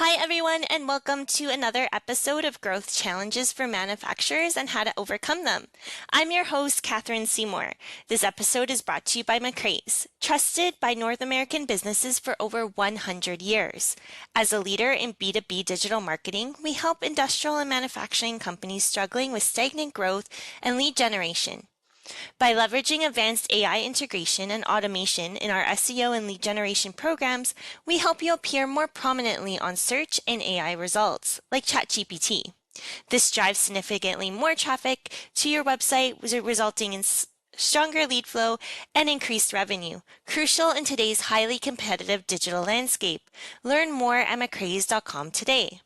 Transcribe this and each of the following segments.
Hi, everyone, and welcome to another episode of Growth Challenges for Manufacturers and How to Overcome Them. I'm your host, Catherine Seymour. This episode is brought to you by MacRAE'S, trusted by North American businesses for over 100 years. As a leader in B2B digital marketing, we help industrial and manufacturing companies struggling with stagnant growth and lead generation. By leveraging advanced AI integration and automation in our SEO and lead generation programs, we help you appear more prominently on search and AI results, like ChatGPT. This drives significantly more traffic to your website, resulting in stronger lead flow and increased revenue, crucial in today's highly competitive digital landscape. Learn more at macraes.com today.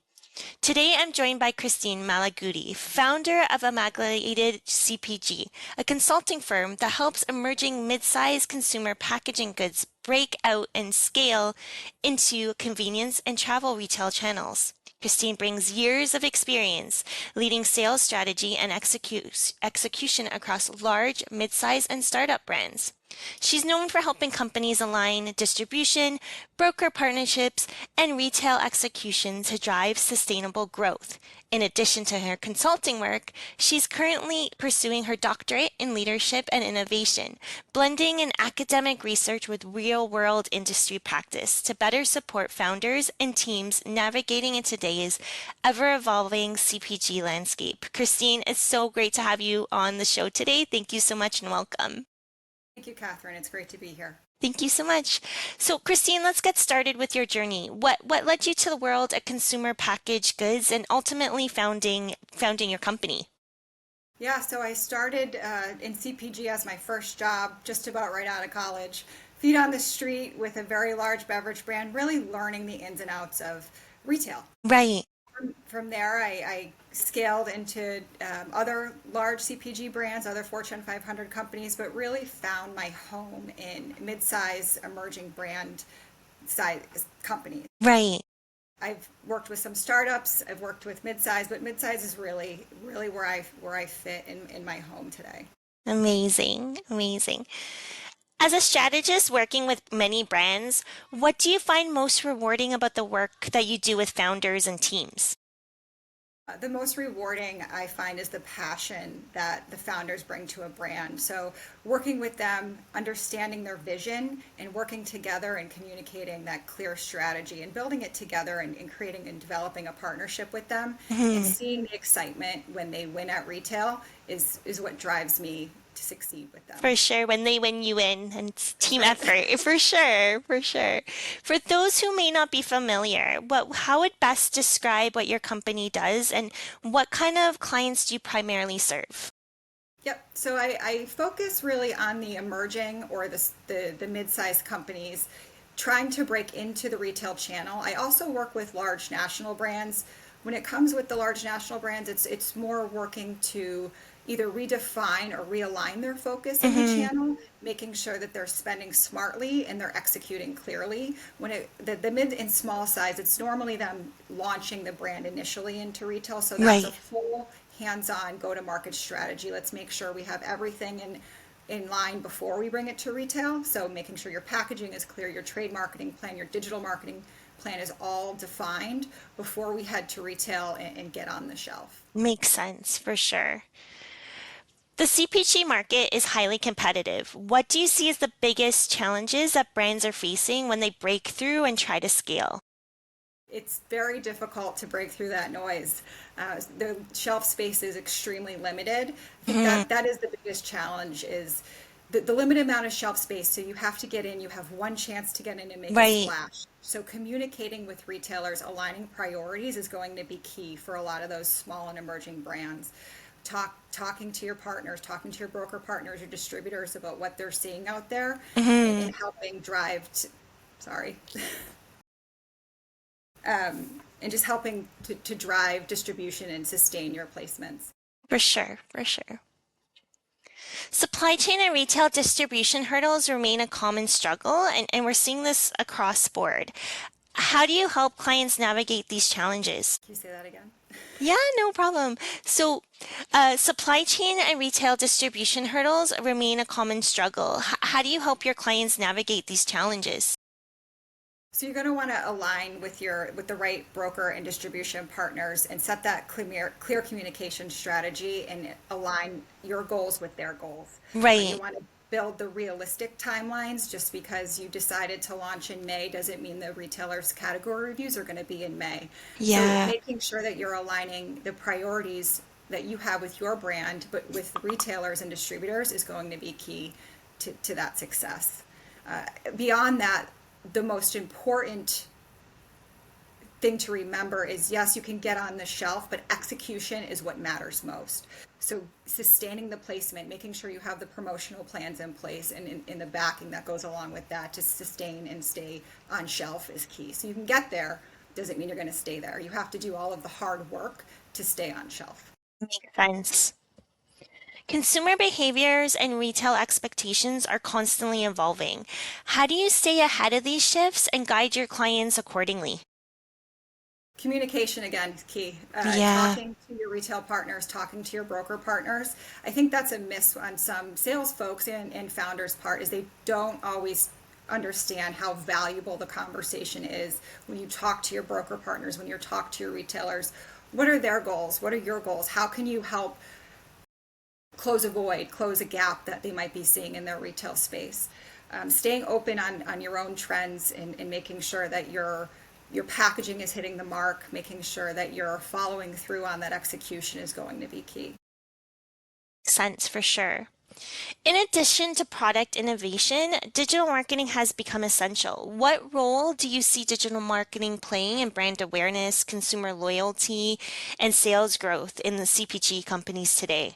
Today, I'm joined by Christine Malaguti, founder of MacRAE'S CPG, a consulting firm that helps emerging mid-sized consumer packaging goods break out and scale into convenience and travel retail channels. Christine brings years of experience leading sales strategy and execution across large, mid-size, and startup brands. She's known for helping companies align distribution, broker partnerships, and retail execution to drive sustainable growth. In addition to her consulting work, she's currently pursuing her doctorate in leadership and innovation, blending an academic research with real-world industry practice to better support founders and teams navigating in today's ever-evolving CPG landscape. Christine, it's so great to have you on the show today. Thank you so much and welcome. Thank you, Catherine. It's great to be here. Thank you so much. So, Christine, let's get started with your journey. What led you to the world of consumer packaged goods and ultimately founding your company? Yeah, so I started in CPG as my first job, just about right out of college. Feet on the street with a very large beverage brand, really learning the ins and outs of retail. Right. From there, I scaled into other large CPG brands, other Fortune 500 companies, but really found my home in mid-size emerging brand size companies. Right. I've worked with some startups, I've worked with mid-size, but mid-size is really where I fit in my home today. Amazing. Amazing. As a strategist working with many brands, what do you find most rewarding about the work that you do with founders and teams? The most rewarding I find is the passion that the founders bring to a brand. So working with them, understanding their vision, and working together and communicating that clear strategy and building it together and creating and developing a partnership with them and Mhm. seeing the excitement when they win at retail is what drives me to succeed with them. For sure, when they win, you win, and it's That's team right. effort, for sure, for sure. For those who may not be familiar, how would best describe what your company does and what kind of clients do you primarily serve? Yep. So I focus really on the emerging or the mid-sized companies trying to break into the retail channel. I also work with large national brands. When it comes with the large national brands, it's more working to either redefine or realign their focus in the Hmm. channel, making sure that they're spending smartly and they're executing clearly. The mid and small size, it's normally them launching the brand initially into retail. So that's a Right. full hands-on go-to-market strategy. Let's make sure we have everything in line before we bring it to retail. So making sure your packaging is clear, your trade marketing plan, your digital marketing plan is all defined before we head to retail and get on the shelf. Makes sense, for sure. The CPG market is highly competitive. What do you see as the biggest challenges that brands are facing when they break through and try to scale? It's very difficult to break through that noise. The shelf space is extremely limited. I think Hmm. that is the biggest challenge is the limited amount of shelf space. So you have to get in, you have one chance to get in and make a Right. splash. So communicating with retailers, aligning priorities is going to be key for a lot of those small and emerging brands. Talking to your partners, talking to your broker partners, your distributors about what they're seeing out there Hmm. and helping sorry, and just helping to drive distribution and sustain your placements. For sure, for sure. Supply chain and retail distribution hurdles remain a common struggle, and we're seeing this across board. How do you help clients navigate these challenges? Can you say that again? Yeah, no problem. So, supply chain and retail distribution hurdles remain a common struggle. How do you help your clients navigate these challenges? So you're going to want to align with the right broker and distribution partners and set that clear communication strategy and align your goals with their goals. You Right. want to build the realistic timelines. Just because you decided to launch in May doesn't mean the retailers' category reviews are going to be in May. So Yeah. making sure that you're aligning the priorities that you have with your brand, but with retailers and distributors is going to be key to that success. Beyond that, the most important thing to remember is yes, you can get on the shelf, but execution is what matters most. So sustaining the placement, making sure you have the promotional plans in place and in the backing that goes along with that to sustain and stay on shelf is key. So you can get there, doesn't mean you're going to stay there. You have to do all of the hard work to stay on shelf. Makes sense. Consumer behaviors and retail expectations are constantly evolving. How do you stay ahead of these shifts and guide your clients accordingly? Communication again is key. Yeah. Talking to your retail partners, talking to your broker partners. I think that's a miss on some sales folks and founders' part is they don't always understand how valuable the conversation is when you talk to your broker partners, when you talk to your retailers. What are their goals? What are your goals? How can you help close a void, close a gap that they might be seeing in their retail space? Staying open on your own trends and making sure that your packaging is hitting the mark, making sure that you're following through on that execution is going to be key. Sense for sure. In addition to product innovation, digital marketing has become essential. What role do you see digital marketing playing in brand awareness, consumer loyalty, and sales growth in the CPG companies today?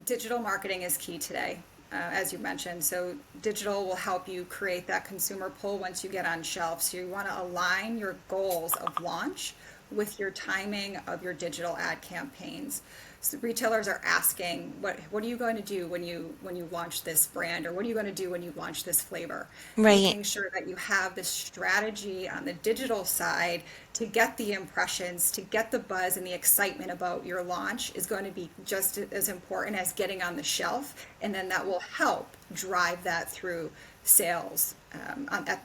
Digital marketing is key today, as you mentioned. So digital will help you create that consumer pull once you get on shelf. So you want to align your goals of launch with your timing of your digital ad campaigns. So retailers are asking, what are you going to do when you launch this brand, or what are you going to do when you launch this flavor? Right. Making sure that you have the strategy on the digital side to get the impressions, to get the buzz and the excitement about your launch is going to be just as important as getting on the shelf, and then that will help drive that through sales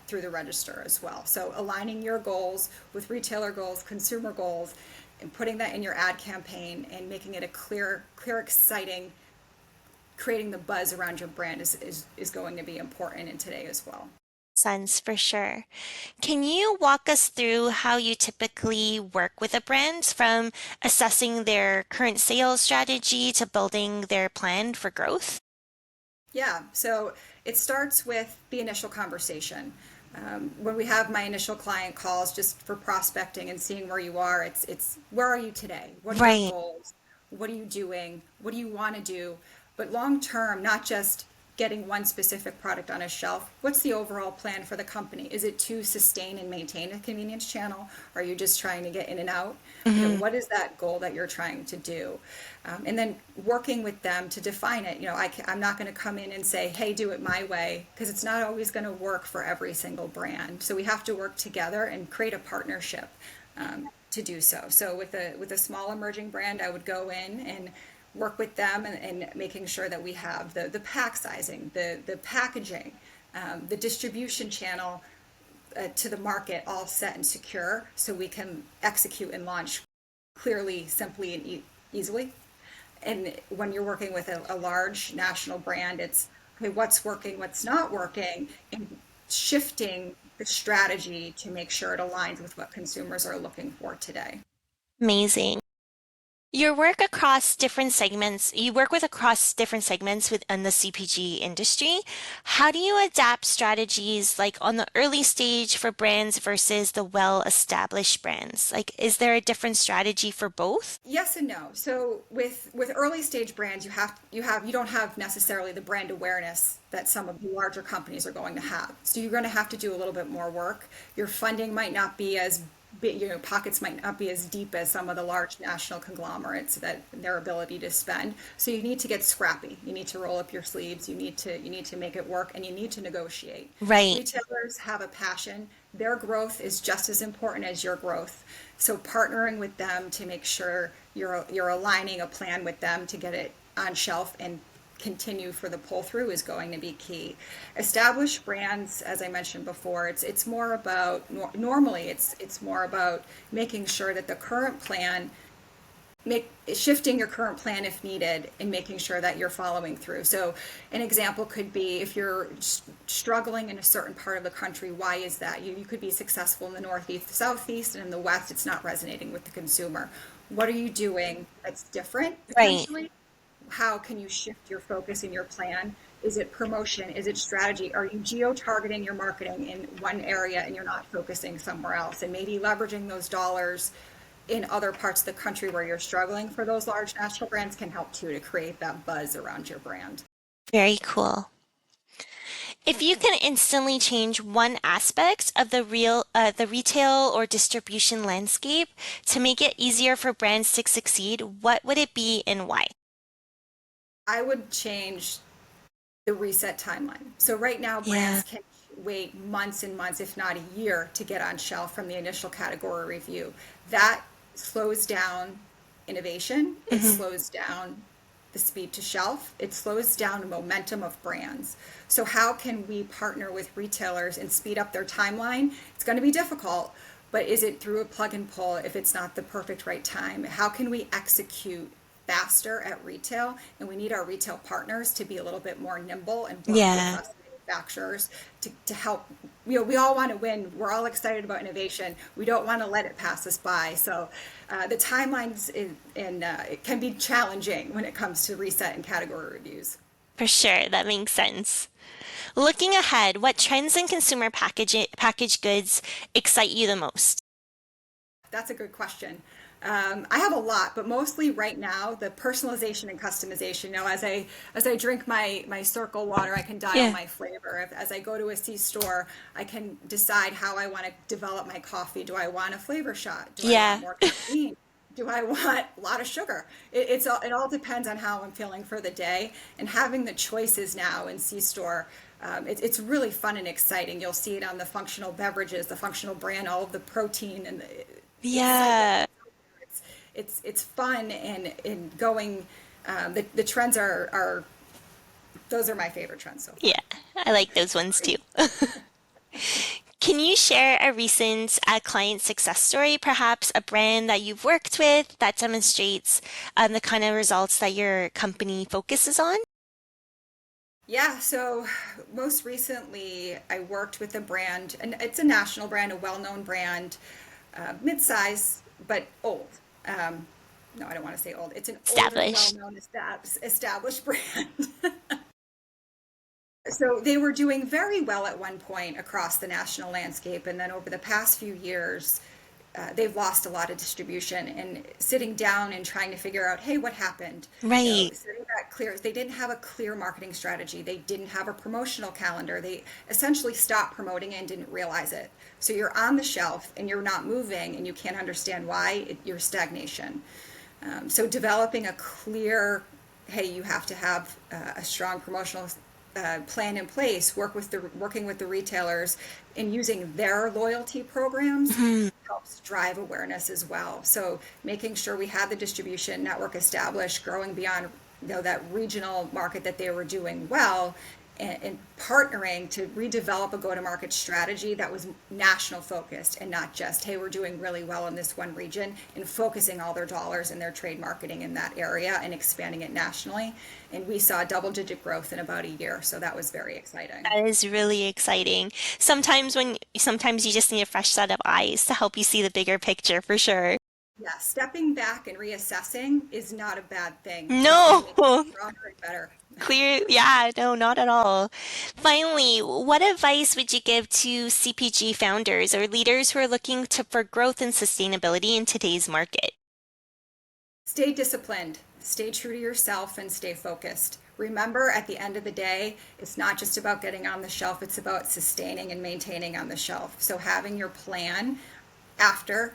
through the register as well. So aligning your goals with retailer goals, consumer goals, and putting that in your ad campaign and making it a clear, exciting, creating the buzz around your brand is going to be important in today as well. Sense for sure. Can you walk us through how you typically work with a brand from assessing their current sales strategy to building their plan for growth? Yeah, so it starts with the initial conversation. When we have my initial client calls just for prospecting and seeing where you are, it's where are you today? What are your Right. goals? What are you doing? What do you want to do? But long term, not just getting one specific product on a shelf. What's the overall plan for the company? Is it to sustain and maintain a convenience channel? Or are you just trying to get in and out? Hmm. What is that goal that you're trying to do? And then working with them to define it. I'm not going to come in and say, hey, do it my way, because it's not always going to work for every single brand. So we have to work together and create a partnership to do so. So with a small emerging brand, I would go in and work with them and making sure that we have the pack sizing, the packaging, the distribution channel to the market all set and secure so we can execute and launch clearly, simply, and easily. And when you're working with a large national brand, it's okay, what's working, what's not working, and shifting the strategy to make sure it aligns with what consumers are looking for today. Amazing. You work with across different segments within the CPG industry. How do you adapt strategies like on the early stage for brands versus the well-established brands? Like, is there a different strategy for both? Yes and no. So with early stage brands, you don't have necessarily the brand awareness that some of the larger companies are going to have. So you're going to have to do a little bit more work. Your funding might not be as big, pockets might not be as deep as some of the large national conglomerates that their ability to spend. So you need to get scrappy. You need to roll up your sleeves. You need to make it work, and you need to negotiate. Right. Retailers have a passion. Their growth is just as important as your growth. So partnering with them to make sure you're aligning a plan with them to get it on shelf and continue for the pull through is going to be key. Established brands, as I mentioned before, it's more about normally it's more about making sure that the current plan make shifting your current plan if needed and making sure that you're following through. So an example could be if you're struggling in a certain part of the country, why is that? You could be successful in the Northeast, the Southeast, and in the West, it's not resonating with the consumer. What are you doing that's different Right. potentially? How can you shift your focus in your plan? Is it promotion? Is it strategy? Are you geo-targeting your marketing in one area and you're not focusing somewhere else? And maybe leveraging those dollars in other parts of the country where you're struggling for those large national brands can help too to create that buzz around your brand. Very cool. If you can instantly change one aspect of the retail or distribution landscape to make it easier for brands to succeed, what would it be and why? I would change the reset timeline. So right now, brands Yeah. can wait months and months, if not a year, to get on shelf from the initial category review. That slows down innovation. It Hmm. slows down the speed to shelf. It slows down the momentum of brands. So how can we partner with retailers and speed up their timeline? It's going to be difficult, but is it through a plug and pull if it's not the perfect right time? How can we execute faster at retail? And we need our retail partners to be a little bit more nimble and work with Yeah, us manufacturers to help. We all want to win. We're all excited about innovation. We don't want to let it pass us by. So the timelines it can be challenging when it comes to reset and category reviews. for sure. That makes sense. Looking ahead, what trends in consumer packaged goods excite you the most? That's a good question. I have a lot, but mostly right now the personalization and customization. Now, as I drink my Circle water, I can dial Yeah. my flavor. As I go to a C store, I can decide how I want to develop my coffee. Do I want a flavor shot? Do I want Yeah, more caffeine? Do I want a lot of sugar? It all depends on how I'm feeling for the day. And having the choices now in C store, it's really fun and exciting. You'll see it on the functional beverages, the functional brand, all of the protein and the excitement. yeah, It's fun and going. The trends are those are my favorite trends so far. yeah. I like those ones too. Can you share a recent client success story, perhaps a brand that you've worked with that demonstrates the kind of results that your company focuses on? Yeah, so most recently I worked with a brand, and it's a national brand, a well-known brand, mid-size but old. Um, no, I don't want to say old. It's an older, Established. well-known, established brand. So they were doing very well at one point across the national landscape, and then over the past few years, they've lost a lot of distribution. And sitting down and trying to figure out, hey, what happened? Right. Setting that clear. They didn't have a clear marketing strategy. They didn't have a promotional calendar. They essentially stopped promoting it and didn't realize it. So you're on the shelf and you're not moving, and you can't understand why. You're stagnation. So developing a clear, hey, you have to have a strong promotional plan in place, working with the retailers and using their loyalty programs Mhm. helps drive awareness as well. So making sure we had the distribution network established, growing beyond that regional market that they were doing well, and partnering to redevelop a go-to-market strategy that was national focused and not just, hey, we're doing really well in this one region, and focusing all their dollars and their trade marketing in that area and expanding it nationally. And we saw double-digit growth in about a year, so that was very exciting. That is really exciting. Sometimes you just need a fresh set of eyes to help you see the bigger picture for sure. Yeah, stepping back and reassessing is not a bad thing. It's going to No, make you stronger and better. clear. Yeah, no, not at all. Finally, what advice would you give to CPG founders or leaders who are looking for growth and sustainability in today's market? Stay disciplined, stay true to yourself, and stay focused. Remember, at the end of the day, it's not just about getting on the shelf, it's about sustaining and maintaining on the shelf. So, having your plan after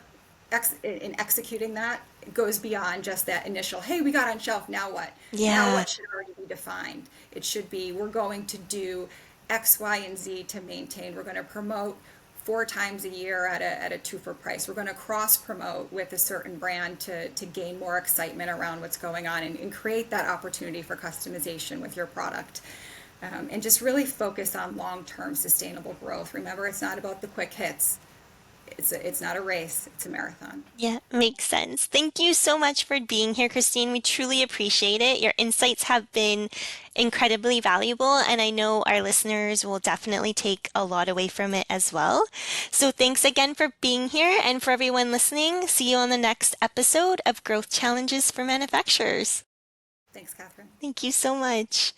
in executing that goes beyond just that initial, hey, we got on shelf, now what? Now, Yeah. what should already be defined? It should be, we're going to do X, Y, and Z to maintain. We're going to promote 4 times a year at a 2 for price. We're going to cross promote with a certain brand to gain more excitement around what's going on and create that opportunity for customization with your product. And just really focus on long-term sustainable growth. Remember, it's not about the quick hits. It's not a race, it's a marathon. Yeah, makes sense. Thank you so much for being here, Christine. We truly appreciate it. Your insights have been incredibly valuable, and I know our listeners will definitely take a lot away from it as well. So thanks again for being here, and for everyone listening, see you on the next episode of Growth Challenges for Manufacturers. Thanks, Catherine. Thank you so much.